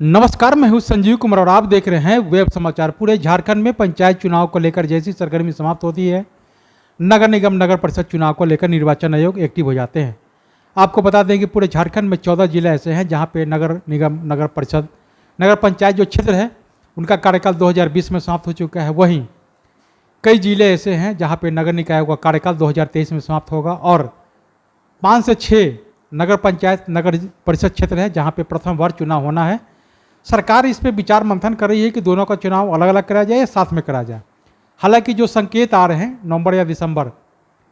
नमस्कार, मैं हूं संजीव कुमार और आप देख रहे हैं वेब समाचार। पूरे झारखंड में पंचायत चुनाव को लेकर जैसी सरगर्मी समाप्त होती है, नगर निगम नगर परिषद चुनाव को लेकर निर्वाचन आयोग एक्टिव हो जाते हैं। आपको बता दें कि पूरे झारखंड में 14 जिले ऐसे हैं जहां पे नगर निगम नगर परिषद नगर पंचायत जो क्षेत्र है उनका कार्यकाल 2020 में समाप्त हो चुका है। वहीं कई जिले ऐसे हैं जहाँ पर नगर निकायों का कार्यकाल 2023 में समाप्त होगा और 5 से 6 नगर पंचायत नगर परिषद क्षेत्र है जहाँ पे प्रथम बार चुनाव होना है। सरकार इस पे विचार मंथन कर रही है कि दोनों का चुनाव अलग अलग कराया जाए या साथ में कराया जाए। हालांकि जो संकेत आ रहे हैं नवंबर या दिसंबर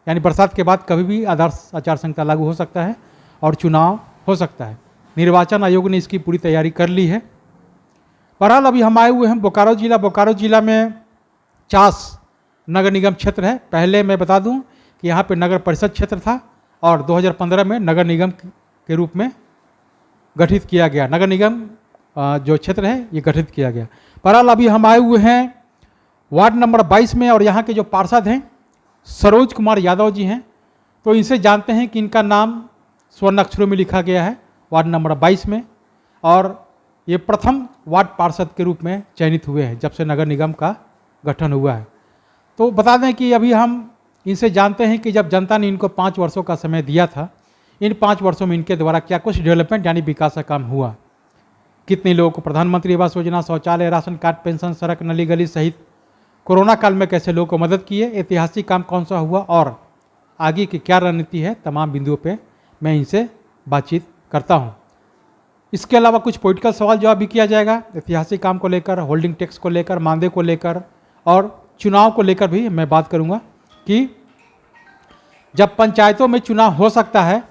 यानी बरसात के बाद कभी भी आदर्श आचार संहिता लागू हो सकता है और चुनाव हो सकता है। निर्वाचन आयोग ने इसकी पूरी तैयारी कर ली है। बहरहाल अभी हम आए हुए हैं बोकारो जिला में 50 नगर निगम क्षेत्र है। पहले मैं बता दूं कि यहाँ पे नगर परिषद क्षेत्र था और 2015 में नगर निगम के रूप में गठित किया गया। नगर निगम जो क्षेत्र है ये गठित किया गया। बहरहाल अभी हम आए हुए हैं वार्ड नंबर 22 में और यहाँ के जो पार्षद हैं सरोज कुमार यादव जी हैं, तो इनसे जानते हैं कि इनका नाम स्वर्ण अक्षरों में लिखा गया है वार्ड नंबर 22 में और ये प्रथम वार्ड पार्षद के रूप में चयनित हुए हैं जब से नगर निगम का गठन हुआ है। तो बता दें कि अभी हम इनसे जानते हैं कि जब जनता ने इनको 5 वर्षों का समय दिया था, इन 5 वर्षों में इनके द्वारा क्या कुछ डेवलपमेंट यानी विकास का काम हुआ, कितने लोगों को प्रधानमंत्री आवास योजना, शौचालय, राशन कार्ड, पेंशन, सड़क, नली गली सहित कोरोना काल में कैसे लोगों को मदद की है, ऐतिहासिक काम कौन सा हुआ और आगे की क्या रणनीति है, तमाम बिंदुओं पे मैं इनसे बातचीत करता हूँ। इसके अलावा कुछ पॉलिटिकल सवाल जवाब भी किया जाएगा, ऐतिहासिक काम को लेकर, होल्डिंग टैक्स को लेकर, मानदेय को लेकर और चुनाव को लेकर भी मैं बात करूँगा कि जब पंचायतों में चुनाव हो सकता है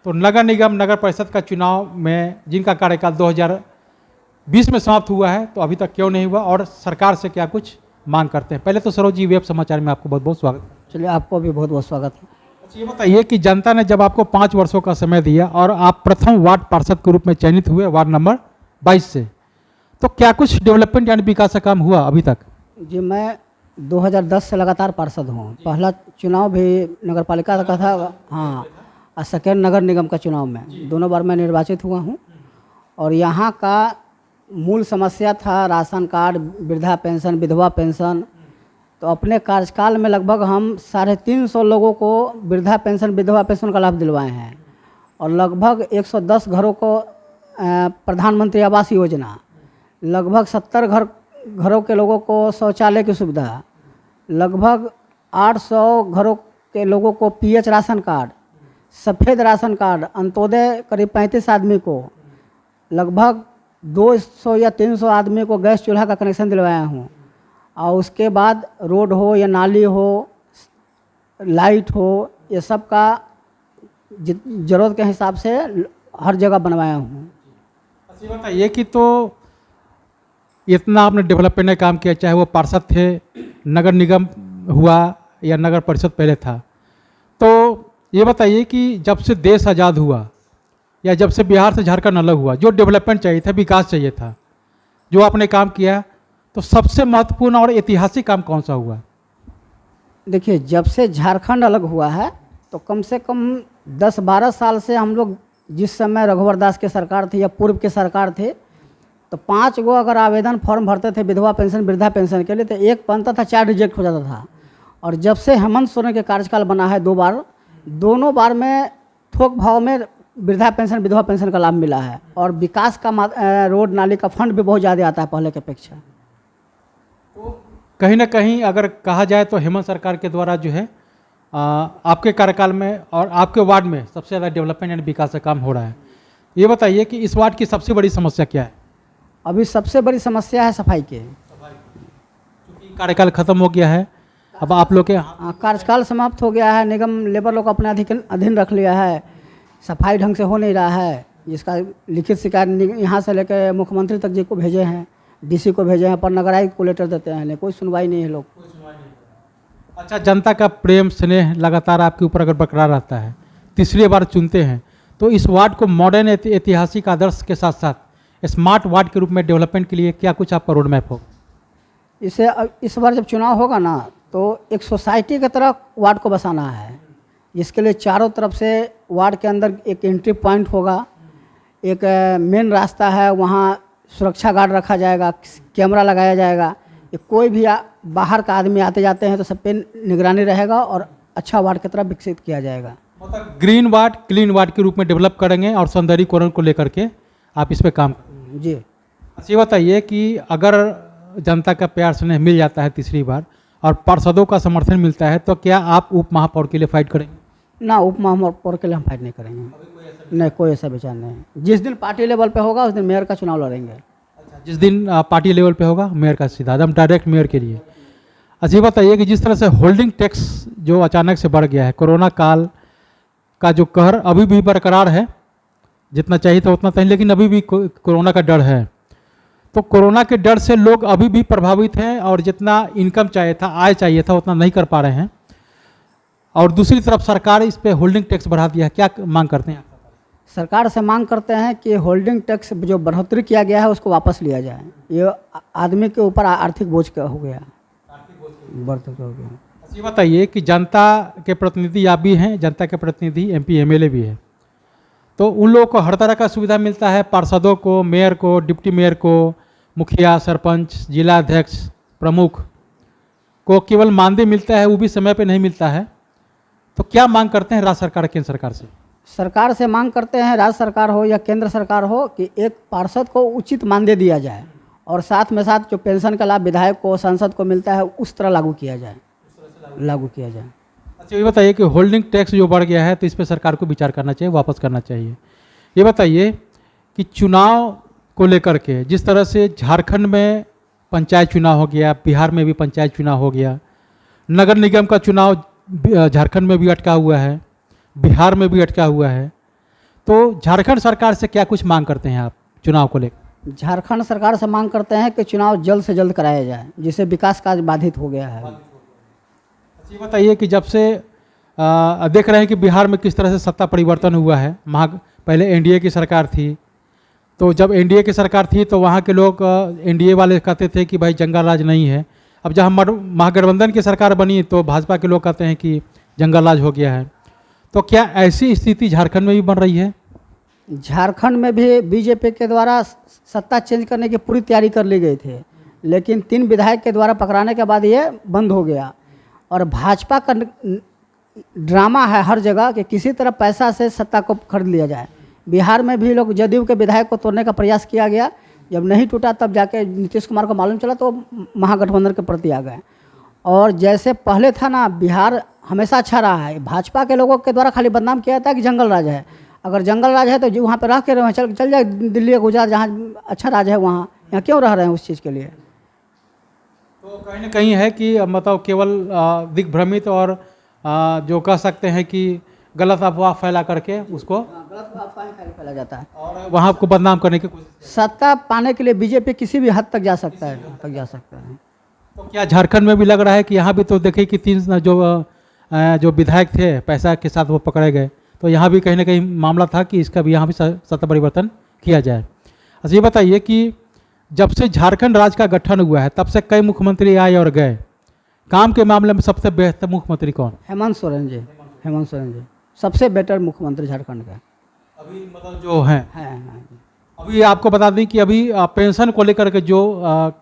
तो नगर निगम नगर परिषद का चुनाव में जिनका कार्यकाल 2020 में समाप्त हुआ है तो अभी तक क्यों नहीं हुआ और सरकार से क्या कुछ मांग करते हैं। पहले तो सरोज जी वेब समाचार में आपको बहुत बहुत स्वागत। चलिए, आपको भी बहुत बहुत स्वागत है। अच्छा, ये बताइए कि जनता ने जब आपको 5 वर्षों का समय दिया और आप प्रथम वार्ड पार्षद के रूप में चयनित हुए वार्ड नंबर 22 से, तो क्या कुछ डेवलपमेंट यानी विकास का काम हुआ अभी तक? जी, मैं 2010 से लगातार पार्षद हूँ। पहला चुनाव भी नगर पालिका का था, हाँ, और सेकेंड नगर निगम का चुनाव में दोनों बार मैं निर्वाचित हुआ हूँ। और यहाँ का मूल समस्या था राशन कार्ड, वृद्धा पेंशन, विधवा पेंशन। तो अपने कार्यकाल में लगभग हम 350 लोगों को वृद्धा पेंशन, विधवा पेंशन का लाभ दिलवाए हैं और लगभग 110 घरों को प्रधानमंत्री आवास योजना, लगभग 70 घरों के लोगों को शौचालय की सुविधा, लगभग 800 घरों के लोगों को पीएच राशन कार्ड, सफ़ेद राशन कार्ड, अंत्योदय करीब 35 आदमी को, लगभग 200 या 300 आदमी को गैस चूल्हा का कनेक्शन दिलवाया हूँ। और उसके बाद रोड हो या नाली हो, लाइट हो, ये सब का ज़रूरत के हिसाब से हर जगह बनवाया हूँ। अच्छा, बताइए कि तो इतना आपने डेवलपमेंट का काम किया, चाहे वो पार्षद थे, नगर निगम हुआ या नगर परिषद पहले था, तो ये बताइए कि जब से देश आज़ाद हुआ या जब से बिहार से झारखंड अलग हुआ, जो डेवलपमेंट चाहिए था, विकास चाहिए था, जो आपने काम किया, तो सबसे महत्वपूर्ण और ऐतिहासिक काम कौन सा हुआ? देखिए, जब से झारखंड अलग हुआ है तो कम से कम 10-12 साल से हम लोग, जिस समय रघुवर दास की सरकार थी या पूर्व की सरकार थे, तो 5 गो अगर आवेदन फॉर्म भरते थे विधवा पेंशन, वृद्धा पेंशन के लिए, तो 1 बनता था, 4 रिजेक्ट हो जाता था। और जब से हेमंत सोरेन के कार्यकाल बना है 2 बार, दोनों बार में थोक भाव में वृद्धा पेंशन, विधवा पेंशन का लाभ मिला है और विकास का रोड नाली का फंड भी बहुत ज़्यादा आता है पहले की अपेक्षा। तो कहीं ना कहीं अगर कहा जाए तो हेमंत सरकार के द्वारा जो है आपके कार्यकाल में और आपके वार्ड में सबसे ज़्यादा डेवलपमेंट यानी विकास का काम हो रहा है। ये बताइए कि इस वार्ड की सबसे बड़ी समस्या क्या है? अभी सबसे बड़ी समस्या है सफाई की, क्योंकि कार्यकाल खत्म हो गया है, अब आप लोग के कार्यकाल समाप्त हो गया है, निगम लेबर लोग अपने अधीन रख लिया है, सफाई ढंग से हो नहीं रहा है, जिसका लिखित शिकायत यहाँ से लेकर मुख्यमंत्री तक जी को भेजे हैं, डीसी को भेजे हैं, पर नगर आयुक्त को लेटर देते हैं, कोई सुनवाई नहीं है लोग। अच्छा, जनता का प्रेम स्नेह लगातार आपके ऊपर अगर बरकरार रहता है, तीसरी बार चुनते हैं, तो इस वार्ड को मॉडर्न ऐतिहासिक आदर्श के साथ साथ स्मार्ट वार्ड के रूप में डेवलपमेंट के लिए क्या कुछ आपका रोड मैप हो? इस बार जब चुनाव होगा ना तो एक सोसाइटी की तरह वार्ड को बसाना है, जिसके लिए चारों तरफ से वार्ड के अंदर एक एंट्री पॉइंट होगा, एक मेन रास्ता है, वहाँ सुरक्षा गार्ड रखा जाएगा, कैमरा लगाया जाएगा। ये कोई भी बाहर का आदमी आते जाते हैं तो सब पे निगरानी रहेगा और अच्छा वार्ड की तरफ विकसित किया जाएगा। मतलब ग्रीन वार्ड क्लीन वार्ड के रूप में डेवलप करेंगे और सौंदर्यीकरण को लेकर के आप इस पे काम करेंगे। जी। अच्छा, ये बताइए कि अगर जनता का प्यार स्नेह मिल जाता है तीसरी बार और पार्षदों का समर्थन मिलता है तो क्या आप उप महापौर के लिए फाइट करेंगे? ना, उप महापौर के लिए हम फाइट नहीं करेंगे। नहीं, कोई ऐसा विचार नहीं। जिस दिन पार्टी लेवल पे होगा उस दिन मेयर का चुनाव लड़ेंगे। अच्छा, जिस दिन पार्टी लेवल पे होगा मेयर का सीधा एकदम डायरेक्ट मेयर के लिए। अच्छा, ये बताइए कि जिस तरह से होल्डिंग टैक्स जो अचानक से बढ़ गया है, कोरोना काल का जो कहर अभी भी बरकरार है, जितना चाहिए था उतना नहीं, लेकिन अभी भी कोरोना का डर है। तो कोरोना के डर से लोग अभी भी प्रभावित हैं और जितना इनकम चाहिए था, आय चाहिए था, उतना नहीं कर पा रहे हैं। और दूसरी तरफ सरकार इस पे होल्डिंग टैक्स बढ़ा दिया है, क्या मांग करते हैं? सरकार से मांग करते हैं कि होल्डिंग टैक्स जो बढ़ोतरी किया गया है उसको वापस लिया जाए। ये आदमी के ऊपर आर्थिक बोझ का हो गया, बढ़ोतरी हो गया। ये बताइए कि जनता के प्रतिनिधि आप भी हैं, जनता के प्रतिनिधि एमपी एमएलए भी है, तो उन लोगों को हर तरह का सुविधा मिलता है, पार्षदों को, मेयर को, डिप्टी मेयर को, मुखिया, सरपंच, जिला अध्यक्ष, प्रमुख को केवल मानदेय मिलता है, वो भी समय पे नहीं मिलता है। तो क्या मांग करते हैं राज्य सरकार केंद्र सरकार से? सरकार से मांग करते हैं, राज्य सरकार हो या केंद्र सरकार हो, कि एक पार्षद को उचित मानदेय दिया जाए और साथ में साथ जो पेंशन का लाभ विधायक को, सांसद को मिलता है उस तरह लागू किया जाए। अच्छा, ये बताइए कि होल्डिंग टैक्स जो बढ़ गया है तो इस पर सरकार को विचार करना चाहिए, वापस करना चाहिए। ये बताइए कि चुनाव को लेकर के जिस तरह से झारखंड में पंचायत चुनाव हो गया, बिहार में भी पंचायत चुनाव हो गया, नगर निगम का चुनाव झारखंड में भी अटका हुआ है, बिहार में भी अटका हुआ है, तो झारखंड सरकार से क्या कुछ मांग करते हैं आप चुनाव को लेकर? झारखंड सरकार से मांग करते हैं कि चुनाव जल्द से जल्द कराया जाए, जिससे विकास कार्य बाधित हो गया है। ये बताइए कि जब से देख रहे हैं कि बिहार में किस तरह से सत्ता परिवर्तन हुआ है, पहले एनडीए की सरकार थी, तो जब एनडीए की सरकार थी तो वहाँ के लोग एनडीए वाले कहते थे कि भाई जंगल राज नहीं है। अब जब महागठबंधन की सरकार बनी तो भाजपा के लोग कहते हैं कि जंगल राज हो गया है। तो क्या ऐसी स्थिति झारखंड में भी बन रही है? झारखंड में भी बीजेपी के द्वारा सत्ता चेंज करने की पूरी तैयारी कर ली गई थी, लेकिन 3 विधायक के द्वारा पकड़ाने के बाद ये बंद हो गया। और भाजपा का ड्रामा है हर जगह कि किसी तरह पैसा से सत्ता को खरीद लिया जाए। बिहार में भी लोग जदयू के विधायक को तोड़ने का प्रयास किया गया, जब नहीं टूटा तब जाके नीतीश कुमार को मालूम चला तो महागठबंधन के प्रति आ गए। और जैसे पहले था ना, बिहार हमेशा अच्छा रहा है। भाजपा के लोगों के द्वारा खाली बदनाम किया था कि जंगल राज है। अगर जंगल राज है तो जो वहाँ पर रह के रहे, चल जाए दिल्ली या गुजरात जहाँ अच्छा राज है, वहाँ यहाँ क्यों रह रहे हैं उस चीज़ के लिए? तो कहीं ना कहीं है कि मतलब केवल दिग्भ्रमित और जो कह सकते हैं कि गलत अफवाह फैला करके उसको गलत अफवाह फैला जाता है और वहाँ को बदनाम करने की कोशिश। सत्ता पाने के लिए बीजेपी किसी भी हद तक जा सकता है। तो क्या झारखंड में भी लग रहा है कि यहाँ भी तो देखे कि 3 जो विधायक थे पैसा के साथ वो पकड़े गए, तो यहाँ भी कहीं ना कहीं मामला था कि इसका भी यहाँ भी सत्ता परिवर्तन किया जाए। अच्छा, ये बताइए कि जब से झारखंड राज्य का गठन हुआ है तब से कई मुख्यमंत्री आए और गए, काम के मामले में सबसे बेहतर मुख्यमंत्री कौन? हेमंत सोरेन जी सबसे बेटर मुख्यमंत्री झारखंड का अभी मतलब जो हैं। है। अभी आपको बता दें कि अभी पेंशन को लेकर के जो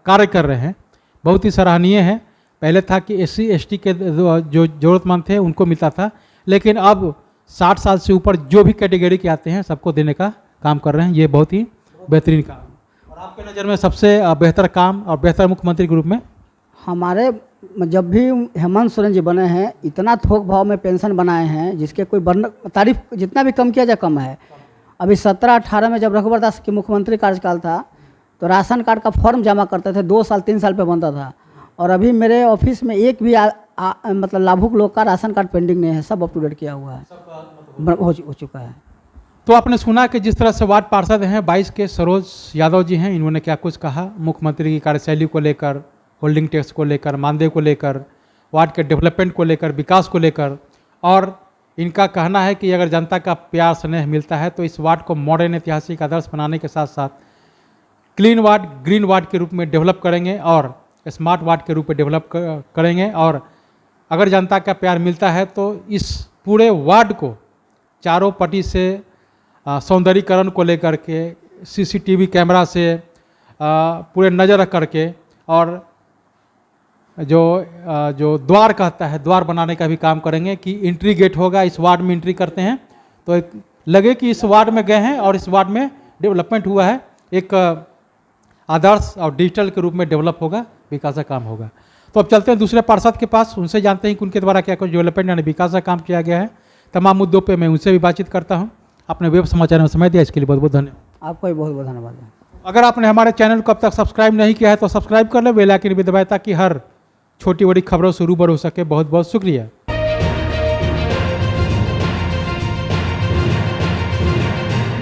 कार्य कर रहे हैं बहुत ही सराहनीय है। पहले था कि SC ST के जो ज़रूरतमंद थे उनको मिलता था, लेकिन अब 60 साल से ऊपर जो भी कैटेगरी के आते हैं सबको देने का काम कर रहे हैं। ये बहुत ही बेहतरीन काम। और आपके नज़र में सबसे बेहतर काम और बेहतर मुख्यमंत्री के रूप में? हमारे जब भी हेमंत सोरेन जी बने हैं, इतना थोक भाव में पेंशन बनाए हैं जिसके कोई तारीफ जितना भी कम किया जाए कम है। अभी 17-18 में जब रघुवर दास की मुख्यमंत्री कार्यकाल था तो राशन कार्ड का फॉर्म जमा करते थे, 2 साल 3 साल पे बनता था। और अभी मेरे ऑफिस में एक भी मतलब लाभुक लोग का राशन कार्ड पेंडिंग नहीं है, सब अप टू डेट किया हुआ है, हो चुका है। तो आपने सुना कि जिस तरह से वार्ड पार्षद हैं 22 के सरोज यादव जी हैं, इन्होंने क्या कुछ कहा मुख्यमंत्री की कार्यशैली को लेकर, होल्डिंग टैक्स को लेकर, मानदेय को लेकर, वार्ड के डेवलपमेंट को लेकर, विकास को लेकर। और इनका कहना है कि अगर जनता का प्यार स्नेह मिलता है तो इस वार्ड को मॉडर्न ऐतिहासिक आदर्श बनाने के साथ साथ क्लीन वार्ड ग्रीन वार्ड के रूप में डेवलप करेंगे और स्मार्ट वार्ड के रूप में डेवलप करेंगे। और अगर जनता का प्यार मिलता है तो इस पूरे वार्ड को चारों पट्टी से सौंदर्यीकरण को लेकर के CCTV कैमरा से पूरे नज़र रख करके और जो द्वार कहता है, द्वार बनाने का भी काम करेंगे कि एंट्री गेट होगा, इस वार्ड में एंट्री करते हैं तो एक लगे कि इस वार्ड में गए हैं और इस वार्ड में डेवलपमेंट हुआ है, एक आदर्श और डिजिटल के रूप में डेवलप होगा, विकास का काम होगा। तो अब चलते हैं दूसरे पार्षद के पास, उनसे जानते हैं कि उनके द्वारा क्या कुछ डेवलपमेंट यानी विकास का काम किया गया है। तमाम मुद्दों पे मैं उनसे भी बातचीत करता हूँ। आपने वेब समाचार में समय दिया, इसके लिए बहुत बहुत धन्यवाद। आपको भी बहुत बहुत धन्यवाद है। अगर आपने हमारे चैनल को अब तक सब्सक्राइब नहीं किया है तो सब्सक्राइब कर ले, बेल आइकन भी दबाएं ताकि हर छोटी बड़ी खबरों से रूबरू हो सके। बहुत बहुत शुक्रिया।